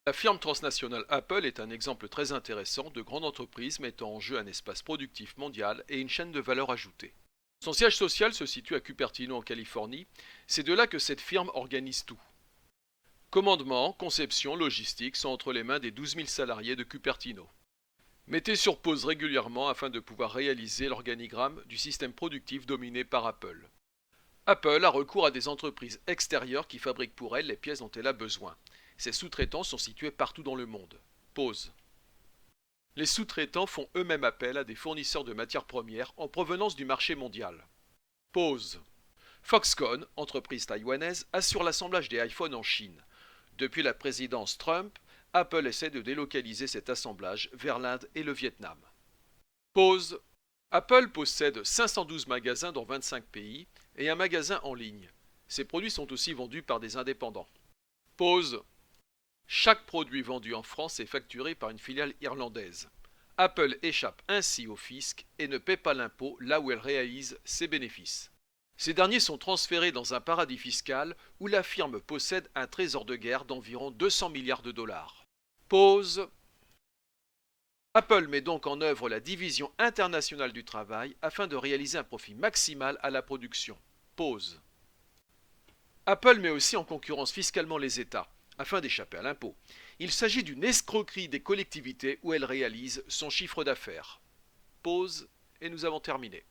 La firme transnationale Apple est un exemple très intéressant de grande entreprise mettant en jeu un espace productif mondial et une chaîne de valeur ajoutée. Son siège social se situe à Cupertino en Californie. C'est de là que cette firme organise tout. Commandement, conception, logistique sont entre les mains des 12 000 salariés de Cupertino. Mettez sur pause régulièrement afin de pouvoir réaliser l'organigramme du système productif dominé par Apple. Apple a recours à des entreprises extérieures qui fabriquent pour elle les pièces dont elle a besoin. Ces sous-traitants sont situés partout dans le monde. Pause. Les sous-traitants font eux-mêmes appel à des fournisseurs de matières premières en provenance du marché mondial. Pause. Foxconn, entreprise taïwanaise, assure l'assemblage des iPhones en Chine. Depuis la présidence Trump, Apple essaie de délocaliser cet assemblage vers l'Inde et le Vietnam. Pause. Apple possède 512 magasins dans 25 pays et un magasin en ligne. Ces produits sont aussi vendus par des indépendants. Pause. Chaque produit vendu en France est facturé par une filiale irlandaise. Apple échappe ainsi au fisc et ne paie pas l'impôt là où elle réalise ses bénéfices. Ces derniers sont transférés dans un paradis fiscal où la firme possède un trésor de guerre d'environ 200 milliards de dollars. Pause. Apple met donc en œuvre la division internationale du travail afin de réaliser un profit maximal à la production. Pause. Apple met aussi en concurrence fiscalement les États, afin d'échapper à l'impôt. Il s'agit d'une escroquerie des collectivités où elle réalise son chiffre d'affaires. Pause et nous avons terminé.